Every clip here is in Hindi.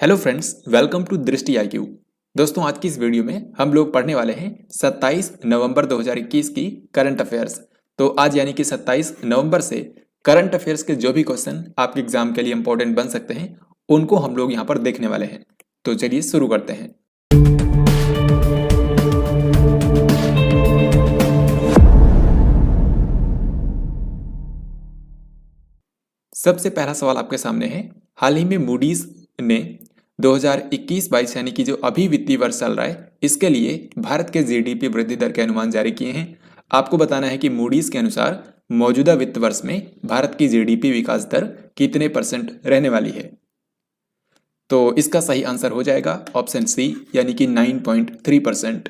हेलो फ्रेंड्स, वेलकम टू दृष्टि आईक्यू। दोस्तों, आज की इस वीडियो में हम लोग पढ़ने वाले हैं 27 नवंबर 2021 की करंट अफेयर्स। तो आज यानी कि 27 नवंबर से करंट अफेयर्स के जो भी क्वेश्चन आपके एग्जाम के लिए इंपॉर्टेंट बन सकते हैं उनको हम लोग यहाँ पर देखने वाले हैं। तो चलिए शुरू करते हैं। सबसे पहला सवाल आपके सामने है। हाल ही में मूडीज ने 2021-22 यानी कि जो अभी वित्तीय वर्ष चल रहा है इसके लिए भारत के जीडीपी वृद्धि दर के अनुमान जारी किए हैं। आपको बताना है कि मूडीज के अनुसार मौजूदा वित्त वर्ष में भारत की जीडीपी विकास दर कितने % रहने वाली है। तो इसका सही आंसर हो जाएगा ऑप्शन सी यानी कि 9.3%।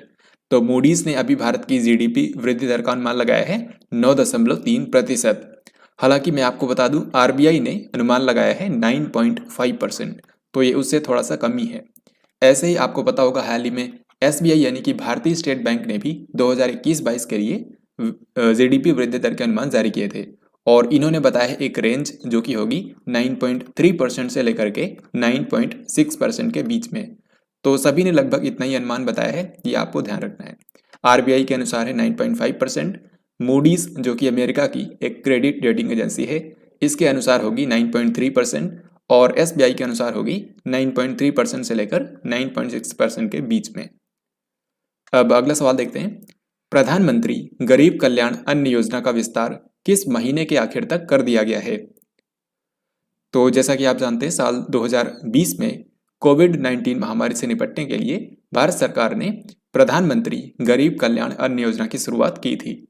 तो मूडीज ने अभी भारत की जीडीपी वृद्धि दर का अनुमान लगाया है 9.3%। हालांकि मैं आपको बता दूं आरबीआई ने अनुमान लगाया है 9.5%, तो ये उससे थोड़ा सा कम ही है। ऐसे ही आपको पता होगा हाल ही में एसबीआई यानी कि भारतीय स्टेट बैंक ने भी 2021-22 के लिए जीडीपी वृद्धि दर के अनुमान जारी किए थे और इन्होंने बताया है एक रेंज जो कि होगी 9.3% से लेकर के 9.6% के बीच में। तो सभी ने लगभग इतना ही अनुमान बताया है, ये आपको ध्यान रखना है। आरबीआई के अनुसार है 9.5%। मूडीज जो कि अमेरिका की एक क्रेडिट रेटिंग एजेंसी है इसके अनुसार होगी 9.3% और एसबीआई के अनुसार होगी 9.3% से लेकर 9.6% के बीच में। अब अगला सवाल देखते हैं। प्रधानमंत्री गरीब कल्याण अन्न योजना का विस्तार किस महीने के आखिर तक कर दिया गया है। तो जैसा कि आप जानते हैं साल 2020 में कोविड-19 महामारी से निपटने के लिए भारत सरकार ने प्रधानमंत्री गरीब कल्याण अन्न योजना की शुरुआत की थी।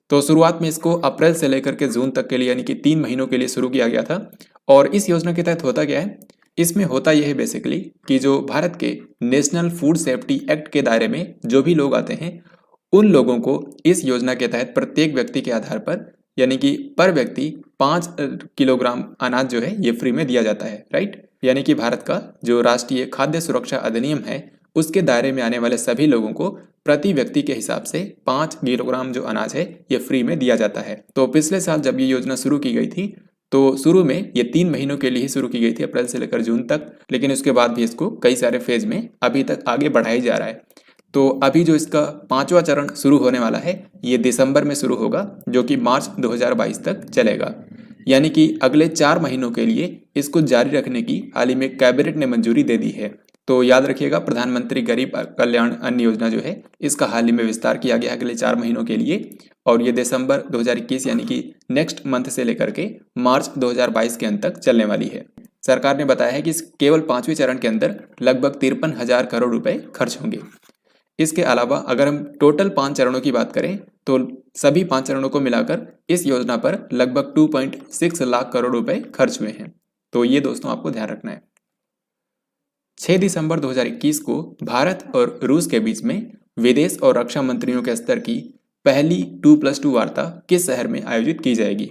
तो शुरुआत में इसको अप्रैल से लेकर के जून तक के लिए यानी कि 3 महीनों के लिए शुरू किया गया था। और इस योजना के तहत होता क्या है, इसमें होता यह है बेसिकली कि जो भारत के नेशनल फूड सेफ्टी एक्ट के दायरे में जो भी लोग आते हैं उन लोगों को इस योजना के तहत प्रत्येक व्यक्ति के आधार पर यानी कि पर व्यक्ति 5 किलोग्राम अनाज जो है ये फ्री में दिया जाता है, राइट। यानी कि भारत का जो राष्ट्रीय खाद्य सुरक्षा अधिनियम है उसके दायरे में आने वाले सभी लोगों को प्रति व्यक्ति के हिसाब से 5 किलोग्राम जो अनाज है ये फ्री में दिया जाता है। तो पिछले साल जब ये योजना शुरू की गई थी तो शुरू में ये 3 महीनों के लिए ही शुरू की गई थी, अप्रैल से लेकर जून तक, लेकिन उसके बाद भी इसको कई सारे फेज में अभी तक आगे बढ़ाया जा रहा है। तो अभी जो इसका 5वां चरण शुरू होने वाला है ये दिसंबर में शुरू होगा जो कि मार्च 2022 तक चलेगा। यानी कि अगले 4 महीनों के लिए इसको जारी रखने की हाल ही में कैबिनेट ने मंजूरी दे दी है। तो याद रखिएगा प्रधानमंत्री गरीब कल्याण अन्न योजना जो है इसका हाल ही में विस्तार किया गया अगले 4 महीनों के लिए और ये दिसंबर 2021 यानी कि नेक्स्ट मंथ से लेकर के मार्च 2022 के अंत तक चलने वाली है। सरकार ने बताया है कि इस केवल 5वें चरण के अंदर लगभग 53,000 करोड़ रुपए खर्च होंगे। इसके अलावा अगर हम टोटल 5 चरणों की बात करें तो सभी 5 चरणों को मिलाकर इस योजना पर लगभग 2.6 लाख करोड़ रुपए खर्च हुए हैं। तो ये दोस्तों आपको ध्यान रखना है। 6 दिसंबर 2021 को भारत और रूस के बीच में विदेश और रक्षा मंत्रियों के स्तर की पहली 2+2 वार्ता किस शहर में आयोजित की जाएगी।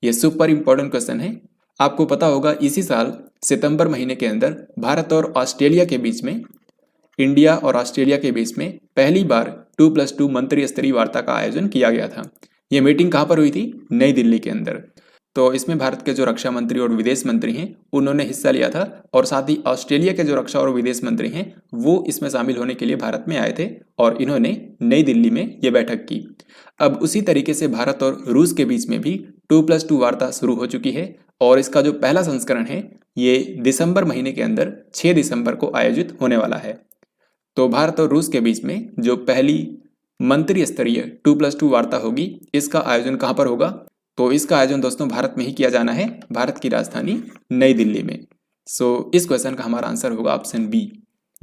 ये सुपर इंपॉर्टेंट क्वेश्चन है। आपको पता होगा इसी साल सितंबर महीने के अंदर भारत और ऑस्ट्रेलिया के बीच में इंडिया और ऑस्ट्रेलिया के बीच में पहली बार 2+2 मंत्री स्तरीय वार्ता का आयोजन किया गया था। ये मीटिंग कहाँ पर हुई थी? नई दिल्ली के अंदर। तो इसमें भारत के जो रक्षा मंत्री और विदेश मंत्री हैं उन्होंने हिस्सा लिया था और साथ ही ऑस्ट्रेलिया के जो रक्षा और विदेश मंत्री हैं वो इसमें शामिल होने के लिए भारत में आए थे और इन्होंने नई दिल्ली में ये बैठक की। अब उसी तरीके से भारत और रूस के बीच में भी 2+2 वार्ता शुरू हो चुकी है और इसका जो पहला संस्करण है ये दिसंबर महीने के अंदर 6 दिसंबर को आयोजित होने वाला है। तो भारत और रूस के बीच में जो पहली मंत्री स्तरीय 2+2 वार्ता होगी इसका आयोजन कहाँ पर होगा? तो इसका आयोजन दोस्तों भारत में ही किया जाना है, भारत की राजधानी नई दिल्ली में। सो इस क्वेश्चन का हमारा आंसर होगा ऑप्शन बी।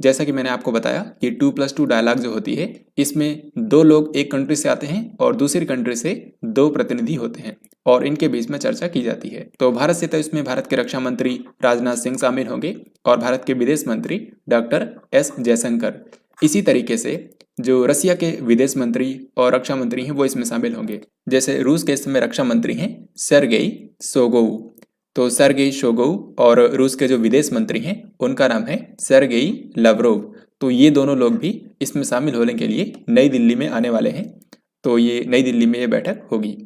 जैसा कि मैंने आपको बताया कि 2+2 डायलॉग जो होती है इसमें 2 लोग एक कंट्री से आते हैं और दूसरी कंट्री से 2 प्रतिनिधि होते हैं और इनके बीच में चर्चा की जाती है। तो भारत से तो इसमें भारत के रक्षा मंत्री राजनाथ सिंह शामिल होंगे और भारत के विदेश मंत्री डॉक्टर एस जयशंकर। इसी तरीके से जो रसिया के विदेश मंत्री और रक्षा मंत्री हैं वो इसमें शामिल होंगे। जैसे रूस के इसमें रक्षा मंत्री हैं सर्गेई शोइगु, तो सर्गेई शोइगु और रूस के जो विदेश मंत्री हैं उनका नाम है सर्गेई लाव्रोव। तो ये दोनों लोग भी इसमें शामिल होने के लिए नई दिल्ली में आने वाले हैं। तो ये नई दिल्ली में ये बैठक होगी।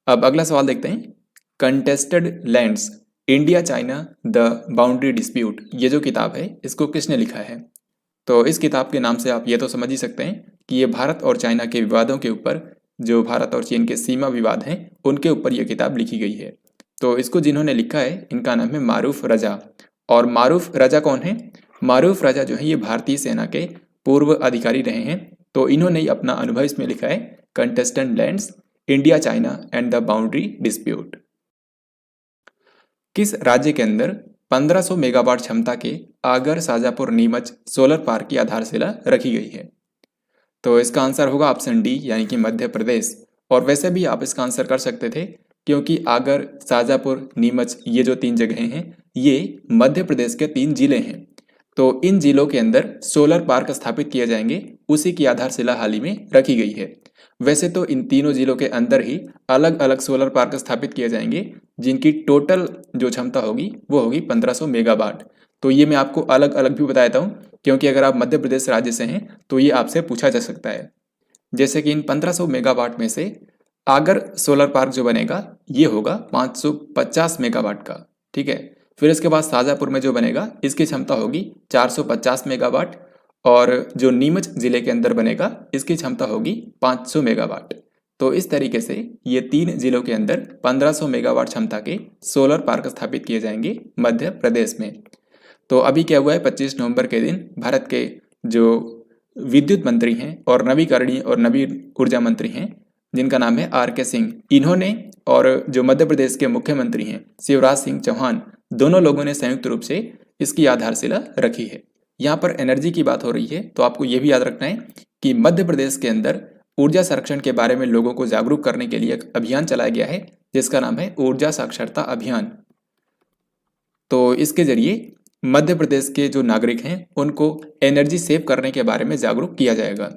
अब अगला सवाल देखते हैं। Contested lands India China the boundary dispute, ये जो किताब है इसको किसने लिखा है? तो इस किताब के नाम से आप ये तो समझ ही सकते हैं कि ये भारत और चाइना के विवादों के ऊपर, जो भारत और चीन के सीमा विवाद हैं उनके ऊपर यह किताब लिखी गई है। तो इसको जिन्होंने लिखा है इनका नाम है मारूफ रजा। और मारूफ रजा कौन है? मारूफ रजा जो है ये भारतीय सेना के पूर्व अधिकारी रहे हैं। तो इन्होंने अपना अनुभव इसमें लिखा है, contestant lands, India China and the boundary dispute. किस राज्य के अंदर 1500 मेगावाट क्षमता के आगर शाजापुर नीमच सोलर पार्क की आधारशिला रखी गई है? तो इसका आंसर होगा ऑप्शन डी, यानी कि मध्य प्रदेश। और वैसे भी आप इसका आंसर कर सकते थे, क्योंकि आगर, शाजापुर, नीमच ये जो 3 जगहें हैं ये मध्य प्रदेश के 3 जिले हैं। तो इन जिलों के अंदर सोलर पार्क स्थापित किए जाएंगे, उसी की आधारशिला हाल ही में रखी गई है। वैसे तो इन तीनों जिलों के अंदर ही अलग अलग सोलर पार्क स्थापित किए जाएंगे, जिनकी टोटल जो क्षमता होगी वो होगी 1500 मेगावाट। तो ये मैं आपको अलग अलग भी बता देता हूँ, क्योंकि अगर आप मध्य प्रदेश राज्य से हैं तो ये आपसे पूछा जा सकता है। जैसे कि इन 1500 मेगावाट में से आगर सोलर पार्क जो बनेगा ये होगा 550 मेगावाट का, ठीक है। फिर इसके बाद शाजापुर में जो बनेगा इसकी क्षमता होगी 450 मेगावाट, और जो नीमच जिले के अंदर बनेगा इसकी क्षमता होगी 500 मेगावाट। तो इस तरीके से ये 3 जिलों के अंदर 1500 मेगावाट क्षमता के सोलर पार्क स्थापित किए जाएंगे मध्य प्रदेश में। तो अभी क्या हुआ है, 25 नवंबर के दिन भारत के जो विद्युत मंत्री हैं और नवीकरणीय और नवीन ऊर्जा मंत्री हैं, जिनका नाम है आर.के. सिंह, इन्होंने और जो मध्य प्रदेश के मुख्यमंत्री हैं शिवराज सिंह चौहान, दोनों लोगों ने संयुक्त रूप से इसकी आधारशिला रखी है। यहाँ पर एनर्जी की बात हो रही है, तो आपको ये भी याद रखना है कि मध्य प्रदेश के अंदर ऊर्जा संरक्षण के बारे में लोगों को जागरूक करने के लिए एक अभियान चलाया गया है, जिसका नाम है ऊर्जा साक्षरता अभियान। तो इसके जरिए मध्य प्रदेश के जो नागरिक हैं उनको एनर्जी सेव करने के बारे में जागरूक किया जाएगा।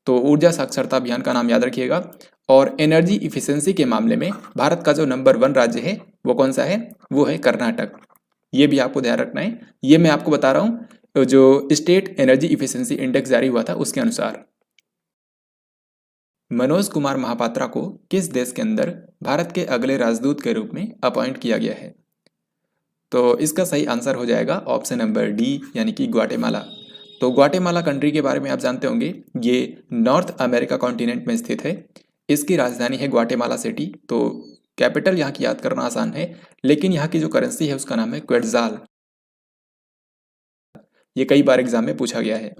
तो ऊर्जा साक्षरता अभियान का नाम याद रखिएगा। और एनर्जी इफिशिएंसी के मामले में भारत का जो नंबर 1 राज्य है वो कौन सा है? वो है कर्नाटक। ये भी आपको ध्यान रखना है। ये मैं आपको बता रहा हूँ जो स्टेट एनर्जी इफिशिएंसी इंडेक्स जारी हुआ था उसके अनुसार। मनोज कुमार महापात्रा को किस देश के अंदर भारत के अगले राजदूत के रूप में अपॉइंट किया गया है? तो इसका सही आंसर हो जाएगा ऑप्शन नंबर डी, यानी कि ग्वाटेमाला। तो ग्वाटेमाला कंट्री के बारे में आप जानते होंगे, ये नॉर्थ अमेरिका कॉन्टिनेंट में स्थित है। इसकी राजधानी है ग्वाटेमाला सिटी। तो कैपिटल यहाँ की याद करना आसान है, लेकिन यहाँ की जो करेंसी है उसका नाम है क्वेट्ज़ाल। ये कई बार एग्जाम में पूछा गया है।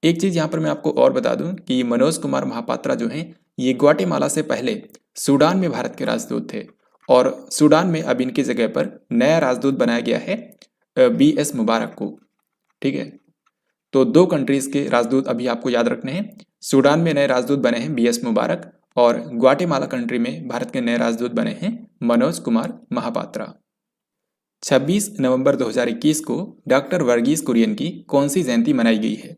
एक चीज़ यहाँ पर मैं आपको और बता दूं कि मनोज कुमार महापात्रा जो हैं ये ग्वाटेमाला से पहले सूडान में भारत के राजदूत थे, और सूडान में अब इनकी जगह पर नया राजदूत बनाया गया है बी.एस. मुबारक को, ठीक है। तो 2 कंट्रीज के राजदूत अभी आपको याद रखने हैं। सूडान में नए राजदूत बने हैं बी.एस. मुबारक, और ग्वाटेमाला कंट्री में भारत के नए राजदूत बने हैं मनोज कुमार महापात्रा। 26 नवंबर 2021 को डॉक्टर वर्गीस कुरियन की कौन सी जयंती मनाई गई है?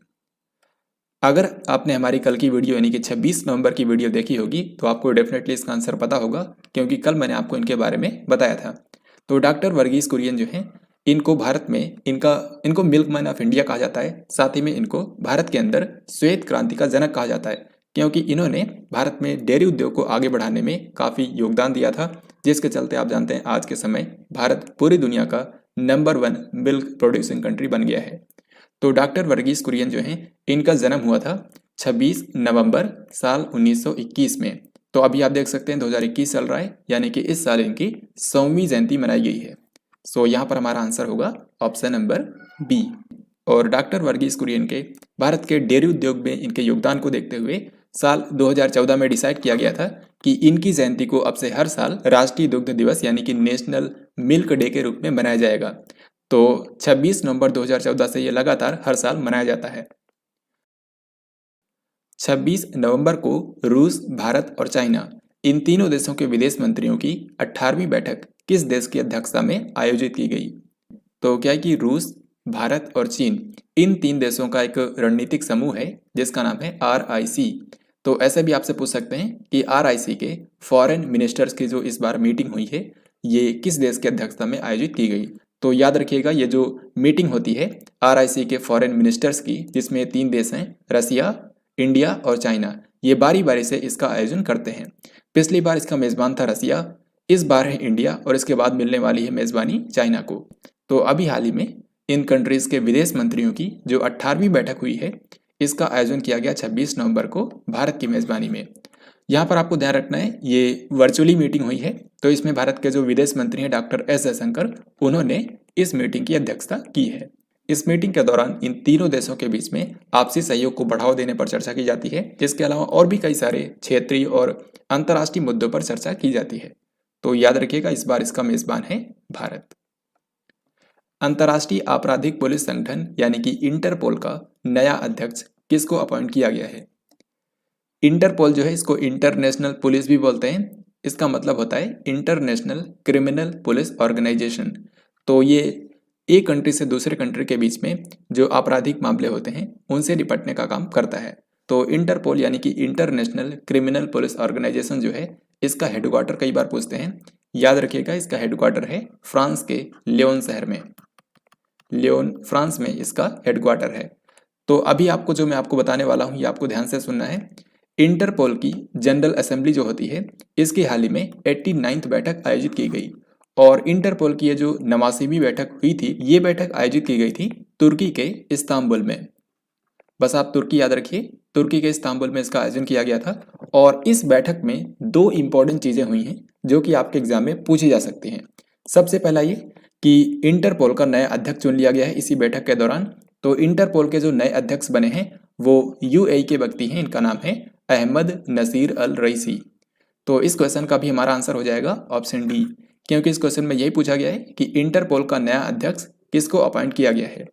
अगर आपने हमारी कल की वीडियो यानी कि 26 नवंबर की वीडियो देखी होगी तो आपको डेफिनेटली इसका आंसर पता होगा, क्योंकि कल मैंने आपको इनके बारे में बताया था। तो डॉक्टर वर्गीस कुरियन जो हैं इनको भारत में इनको मिल्कमैन ऑफ इंडिया कहा जाता है। साथ ही में इनको भारत के अंदर श्वेत क्रांति का जनक कहा जाता है, क्योंकि इन्होंने भारत में डेयरी उद्योग को आगे बढ़ाने में काफ़ी योगदान दिया था, जिसके चलते आप जानते हैं आज के समय भारत पूरी दुनिया का नंबर 1 मिल्क प्रोड्यूसिंग कंट्री बन गया है। तो डॉक्टर वर्गीस कुरियन जो हैं इनका जन्म हुआ था 26 नवंबर साल 1921 में। तो अभी आप देख सकते हैं 2021 चल रहा है, यानी कि इस साल इनकी 100वीं जयंती मनाई गई है। सो यहाँ पर हमारा आंसर होगा ऑप्शन नंबर बी। और डॉक्टर वर्गीस कुरियन के भारत के डेयरी उद्योग में इनके योगदान को देखते हुए साल 2014 में डिसाइड किया गया था कि इनकी जयंती को अब से हर साल राष्ट्रीय दुग्ध दिवस यानी कि नेशनल मिल्क डे के रूप में मनाया जाएगा। तो 26 नवंबर 2014 से ये लगातार हर साल मनाया जाता है। 26 नवंबर को रूस, भारत और चाइना इन तीनों देशों के विदेश मंत्रियों की 18वीं बैठक किस देश की अध्यक्षता में आयोजित की गई? तो क्या है कि रूस, भारत और चीन इन 3 देशों का एक रणनीतिक समूह है जिसका नाम है RIC। तो ऐसे भी आपसे पूछ सकते हैं कि RIC के फॉरेन मिनिस्टर्स की जो इस बार मीटिंग हुई है ये किस देश की अध्यक्षता में आयोजित की गई? तो याद रखिएगा ये जो मीटिंग होती है RIC के फॉरेन मिनिस्टर्स की, जिसमें 3 देश हैं रसिया, इंडिया और चाइना, ये बारी बारी से इसका आयोजन करते हैं। पिछली बार इसका मेज़बान था रसिया, इस बार है इंडिया और इसके बाद मिलने वाली है मेज़बानी चाइना को। तो अभी हाल ही में इन कंट्रीज़ के विदेश मंत्रियों की जो 18वीं बैठक हुई है, इसका आयोजन किया गया 26 नवंबर को भारत की मेज़बानी में। यहाँ पर आपको ध्यान रखना है, ये वर्चुअली मीटिंग हुई है, तो इसमें भारत के जो विदेश मंत्री हैं डॉक्टर एस जयशंकर, उन्होंने इस मीटिंग की अध्यक्षता की है। इस मीटिंग के दौरान इन तीनों देशों के बीच में आपसी सहयोग को बढ़ावा देने पर चर्चा की जाती है। इसके अलावा और भी कई सारे क्षेत्रीय और अंतर्राष्ट्रीय मुद्दों पर चर्चा की जाती है। तो याद रखिएगा, इस बार इसका मेजबान है भारत। अंतर्राष्ट्रीय आपराधिक पुलिस संगठन यानी कि इंटरपोल का नया अध्यक्ष किसको अपॉइंट किया गया है? इंटरपोल जो है, इसको इंटरनेशनल पुलिस भी बोलते हैं। इसका मतलब होता है इंटरनेशनल क्रिमिनल पुलिस ऑर्गेनाइजेशन। तो ये एक कंट्री से दूसरे कंट्री के बीच में जो आपराधिक मामले होते हैं उनसे निपटने का काम करता है। तो इंटरपोल यानी कि इंटरनेशनल क्रिमिनल पुलिस ऑर्गेनाइजेशन जो है, इसका हेडक्वार्टर कई बार पूछते हैं, याद रखिएगा इसका हेडक्वार्टर है फ्रांस के लियोन शहर में। लियोन फ्रांस में इसका हेडक्वार्टर है। तो अभी आपको जो मैं आपको बताने वाला हूँ ये आपको ध्यान से सुनना है। इंटरपोल की जनरल असेंबली जो होती है, इसकी हाल ही में 89वीं बैठक आयोजित की गई और इंटरपोल की ये जो 89वीं बैठक हुई थी, ये बैठक आयोजित की गई थी तुर्की के इस्तांबुल में। बस आप तुर्की याद रखिए, तुर्की के इस्तांबुल में इसका आयोजन किया गया था। और इस बैठक में दो इंपॉर्टेंट चीज़ें हुई हैं जो कि आपके एग्जाम में पूछी जा सकती हैं। सबसे पहला ये कि इंटरपोल का नया अध्यक्ष चुन लिया गया है इसी बैठक के दौरान। तो इंटरपोल के जो नए अध्यक्ष बने हैं वो यूएई के व्यक्ति हैं, इनका नाम है अहमद नसीर अल रईसी। तो इस क्वेश्चन का भी हमारा आंसर हो जाएगा ऑप्शन डी, क्योंकि इस क्वेश्चन में यही पूछा गया है कि इंटरपोल का नया अध्यक्ष किसको अपॉइंट किया गया है।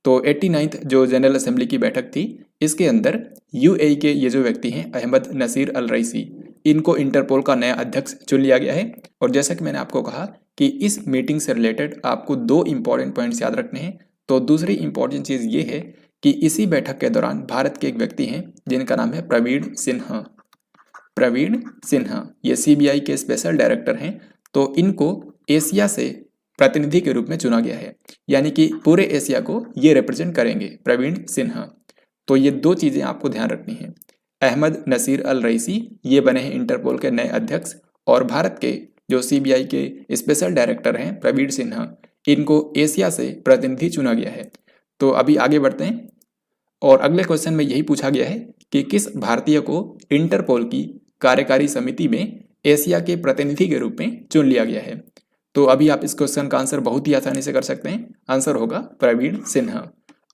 तो 89वीं जो जनरल असेंबली की बैठक थी, इसके अंदर यूएई के ये जो व्यक्ति हैं अहमद नसीर अल रईसी, इनको इंटरपोल का नया अध्यक्ष चुन लिया गया है। और जैसा कि मैंने आपको कहा कि इस मीटिंग से रिलेटेड आपको दो इंपॉर्टेंट पॉइंट्स याद रखने हैं। तो दूसरी इंपॉर्टेंट चीज़ ये है कि इसी बैठक के दौरान भारत के एक व्यक्ति हैं जिनका नाम है प्रवीण सिन्हा। प्रवीण सिन्हा ये सीबीआई के स्पेशल डायरेक्टर हैं। तो इनको एशिया से प्रतिनिधि के रूप में चुना गया है, यानी कि पूरे एशिया को ये रिप्रेजेंट करेंगे प्रवीण सिन्हा। तो ये दो चीज़ें आपको ध्यान रखनी है। अहमद नसीर अल रईसी ये बने हैं इंटरपोल के नए अध्यक्ष और भारत के जो सीबीआई के स्पेशल डायरेक्टर हैं प्रवीण सिन्हा, इनको एशिया से प्रतिनिधि चुना गया है। तो अभी आगे बढ़ते हैं और अगले क्वेश्चन में यही पूछा गया है कि किस भारतीय को इंटरपोल की कार्यकारी समिति में एशिया के प्रतिनिधि के रूप में चुन लिया गया है। तो अभी आप इस क्वेश्चन का आंसर बहुत ही आसानी से कर सकते हैं। आंसर होगा प्रवीण सिन्हा।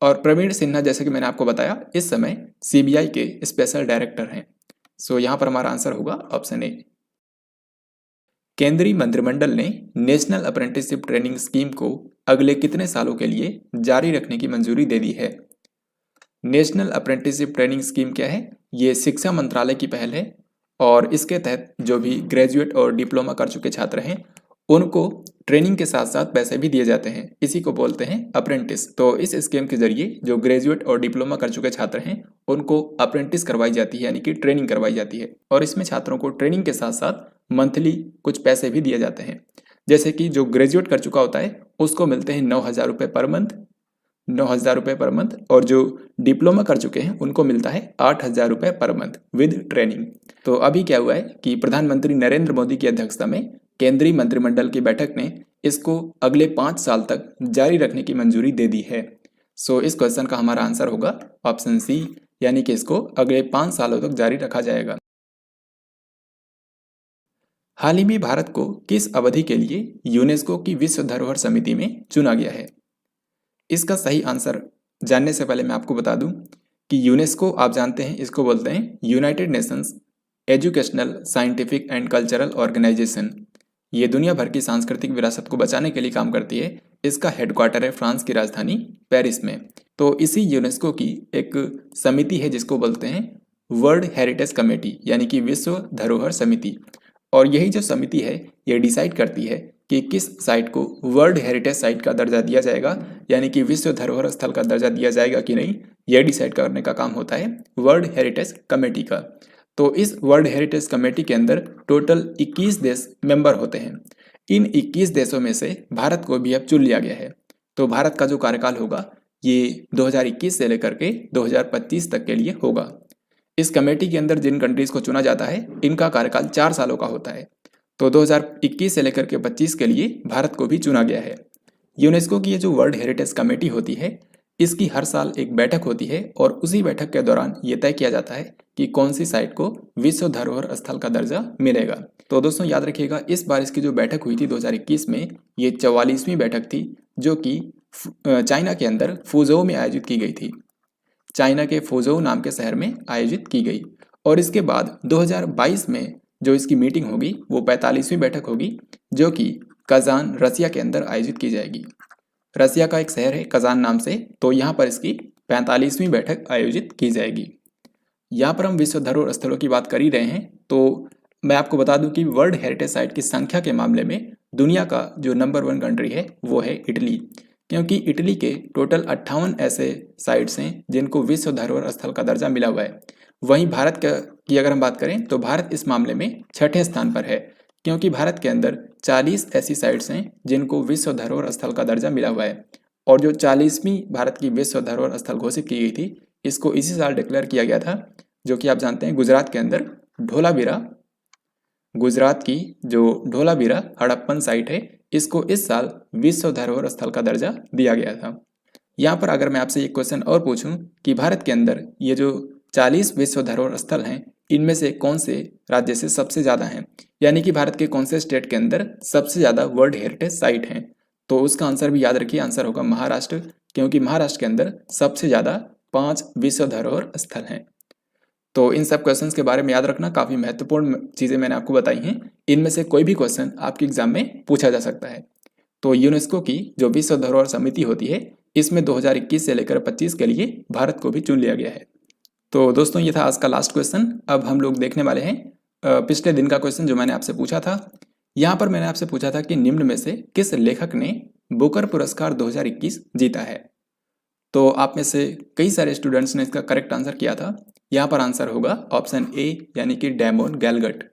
और प्रवीण सिन्हा जैसे कि मैंने आपको बताया इस समय सीबीआई के स्पेशल डायरेक्टर हैं। सो यहाँ पर हमारा आंसर होगा ऑप्शन ए। केंद्रीय मंत्रिमंडल ने नेशनल अप्रेंटिसशिप ट्रेनिंग स्कीम को अगले कितने सालों के लिए जारी रखने की मंजूरी दे दी है? नेशनल अप्रेंटिसशिप ट्रेनिंग स्कीम क्या है? ये शिक्षा मंत्रालय की पहल है और इसके तहत जो भी ग्रेजुएट और डिप्लोमा कर चुके छात्र हैं उनको ट्रेनिंग के साथ साथ पैसे भी दिए जाते हैं। इसी को बोलते हैं अप्रेंटिस। तो इस स्कीम के जरिए जो ग्रेजुएट और डिप्लोमा कर चुके छात्र हैं उनको अप्रेंटिस करवाई जाती है, यानी कि ट्रेनिंग करवाई जाती है। और इसमें छात्रों को ट्रेनिंग के साथ साथ मंथली कुछ पैसे भी दिए जाते हैं। जैसे कि जो ग्रेजुएट कर चुका होता है उसको मिलते हैं 9,000 रुपये पर मंथ, 9,000 रुपये पर मंथ। और जो डिप्लोमा कर चुके हैं उनको मिलता है 8,000 रुपये पर मंथ विद ट्रेनिंग। तो अभी क्या हुआ है कि प्रधानमंत्री नरेंद्र मोदी की अध्यक्षता में केंद्रीय मंत्रिमंडल की बैठक ने इसको अगले 5 साल तक जारी रखने की मंजूरी दे दी है। सो इस क्वेश्चन का हमारा आंसर होगा ऑप्शन सी, यानी कि इसको अगले 5 सालों तक जारी रखा जाएगा। हाल ही में भारत को किस अवधि के लिए यूनेस्को की विश्व धरोहर समिति में चुना गया है? इसका सही आंसर जानने से पहले मैं आपको बता दूं कि यूनेस्को आप जानते हैं इसको बोलते हैं United Nations Educational Scientific and Cultural Organization. ये दुनिया भर की सांस्कृतिक विरासत को बचाने के लिए काम करती है। इसका हेडक्वार्टर है फ्रांस की राजधानी पेरिस में। तो इसी यूनेस्को की एक समिति है जिसको बोलते हैं वर्ल्ड हेरिटेज कमेटी, यानी कि विश्व धरोहर समिति। और यही जो समिति है ये डिसाइड करती है कि किस साइट को वर्ल्ड हेरिटेज साइट का दर्जा दिया जाएगा, यानी कि विश्व धरोहर स्थल का दर्जा दिया जाएगा कि नहीं, यह डिसाइड करने का काम होता है वर्ल्ड हेरिटेज कमेटी का। तो इस वर्ल्ड हेरिटेज कमेटी के अंदर टोटल 21 देश मेंबर होते हैं। इन 21 देशों में से भारत को भी अब चुन लिया गया है। तो भारत का जो कार्यकाल होगा ये 2021 से लेकर के 2025 तक के लिए होगा। इस कमेटी के अंदर जिन कंट्रीज को चुना जाता है इनका कार्यकाल 4 सालों का होता है। तो 2021 से लेकर के 25 के लिए भारत को भी चुना गया है। यूनेस्को की ये जो वर्ल्ड हेरिटेज कमेटी होती है, इसकी हर साल एक बैठक होती है और उसी बैठक के दौरान ये तय किया जाता है कि कौन सी साइट को विश्व धरोहर स्थल का दर्जा मिलेगा। तो दोस्तों याद रखिएगा, इस बार इसकी जो बैठक हुई थी 2021 में, ये 44वीं बैठक थी, जो कि चाइना के अंदर फुझोउ में आयोजित की गई थी। चाइना के फुझोउ नाम के शहर में आयोजित की गई। और इसके बाद 2022 में जो इसकी मीटिंग होगी वो 45वीं बैठक होगी, जो कि कजान रसिया के अंदर आयोजित की जाएगी। रसिया का एक शहर है कजान नाम से, तो यहाँ पर इसकी 45वीं बैठक आयोजित की जाएगी। यहाँ पर हम विश्व धरोहर स्थलों की बात कर ही रहे हैं, तो मैं आपको बता दूं कि वर्ल्ड हेरिटेज साइट की संख्या के मामले में दुनिया का जो नंबर 1 कंट्री है वो है इटली, क्योंकि इटली के टोटल 58 ऐसे साइट्स हैं जिनको विश्व धरोहर स्थल का दर्जा मिला हुआ है। वहीं भारत की अगर हम बात करें तो भारत इस मामले में 6ठे स्थान पर है, क्योंकि भारत के अंदर 40 ऐसी साइट्स हैं जिनको विश्व धरोहर स्थल का दर्जा मिला हुआ है। और जो 40वीं भारत की विश्व धरोहर स्थल घोषित की गई थी, इसको इसी साल डिक्लेयर किया गया था, जो कि आप जानते हैं गुजरात के अंदर ढोलावीरा, गुजरात की जो ढोलावीरा हड़प्पन साइट है, इसको इस साल विश्व धरोहर स्थल का दर्जा दिया गया था। यहाँ पर अगर मैं आपसे एक क्वेश्चन और पूछूं कि भारत के अंदर ये जो 40 विश्व धरोहर स्थल हैं, इनमें से कौन से राज्य से सबसे ज़्यादा हैं, यानी कि भारत के कौन से स्टेट के अंदर सबसे ज़्यादा वर्ल्ड हेरिटेज साइट हैं, तो उसका आंसर भी याद रखिए, आंसर होगा महाराष्ट्र, क्योंकि महाराष्ट्र के अंदर सबसे ज़्यादा 5 विश्व धरोहर स्थल हैं। तो इन सब क्वेश्चंस के बारे में याद रखना, काफ़ी महत्वपूर्ण चीज़ें मैंने आपको बताई हैं। इनमें से कोई भी क्वेश्चन आपके एग्जाम में पूछा जा सकता है। तो यूनेस्को की जो विश्व धरोहर समिति होती है, इसमें 2021 से लेकर 25 के लिए भारत को भी चुन लिया गया है। तो दोस्तों ये था आज का लास्ट क्वेश्चन। अब हम लोग देखने वाले हैं पिछले दिन का क्वेश्चन जो मैंने आपसे पूछा था। यहाँ पर मैंने आपसे पूछा था कि निम्न में से किस लेखक ने बुकर पुरस्कार 2021 जीता है। तो आप में से कई सारे स्टूडेंट्स ने इसका करेक्ट आंसर किया था। यहाँ पर आंसर होगा ऑप्शन ए, यानी कि डेमोन गैलगट।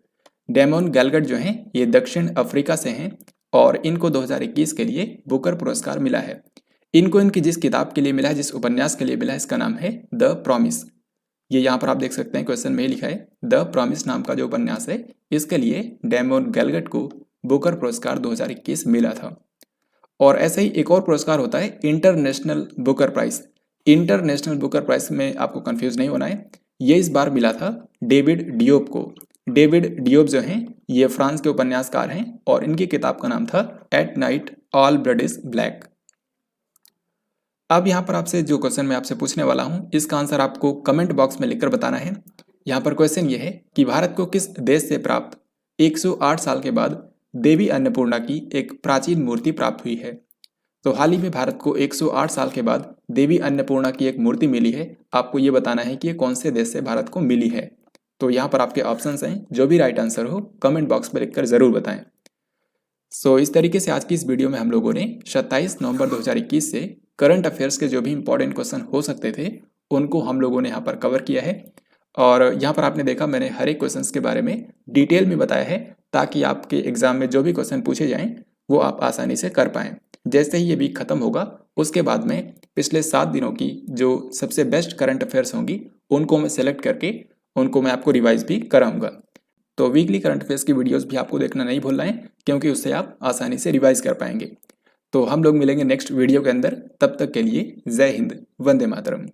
डेमोन गैलगट जो हैं ये दक्षिण अफ्रीका से हैं और इनको 2021 के लिए बुकर पुरस्कार मिला है। इनको इनकी जिस किताब के लिए मिला है, जिस उपन्यास के लिए मिला है, इसका नाम है द प्रॉमिस। ये यहाँ पर आप देख सकते हैं, क्वेश्चन में ही लिखा है द प्रॉमिस नाम का जो उपन्यास है, इसके लिए डेमोन गैलगट को बुकर पुरस्कार 2021 मिला था। और ऐसे ही एक और पुरस्कार होता है international Booker prize. International Booker prize में आपको कंफ्यूज नहीं होना है, ये इस बार मिला था डेविड डियोप को। डेविड डियोप जो हैं ये फ्रांस के उपन्यासकार हैं और इनकी किताब का नाम था at night all blood is black. अब यहाँ पर आपसे जो क्वेश्चन मैं आपसे पूछने वाला हूँ, इसका आंसर आपको कमेंट बॉक्स में लिखकर बताना है। यहाँ पर क्वेश्चन ये है कि भारत को किस देश से प्राप्त 108 साल के बाद देवी अन्नपूर्णा की एक प्राचीन मूर्ति प्राप्त हुई है। तो हाल ही में भारत को 108 साल के बाद देवी अन्नपूर्णा की एक मूर्ति मिली है। आपको ये बताना है कि ये कौन से देश से भारत को मिली है। तो यहाँ पर आपके ऑप्शंस हैं, जो भी राइट आंसर हो कमेंट बॉक्स में लिखकर ज़रूर बताएं। सो इस तरीके से आज की इस वीडियो में हम लोगों ने 27 नवंबर 2021 से करंट अफेयर्स के जो भी इंपॉर्टेंट क्वेश्चन हो सकते थे उनको हम लोगों ने यहाँ पर कवर किया है। और यहाँ पर आपने देखा मैंने हर एक क्वेश्चन के बारे में डिटेल में बताया है, ताकि आपके एग्जाम में जो भी क्वेश्चन पूछे जाएं वो आप आसानी से कर पाएँ। जैसे ही ये वीक खत्म होगा उसके बाद में पिछले 7 दिनों की जो सबसे बेस्ट करंट अफेयर्स होंगी उनको मैं सेलेक्ट करके उनको मैं आपको रिवाइज भी कराऊंगा। तो वीकली करंट अफेयर्स की वीडियोस भी आपको देखना नहीं भूलना है, क्योंकि उससे आप आसानी से रिवाइज कर पाएंगे। तो हम लोग मिलेंगे नेक्स्ट वीडियो के अंदर, तब तक के लिए जय हिंद, वंदे मातरम।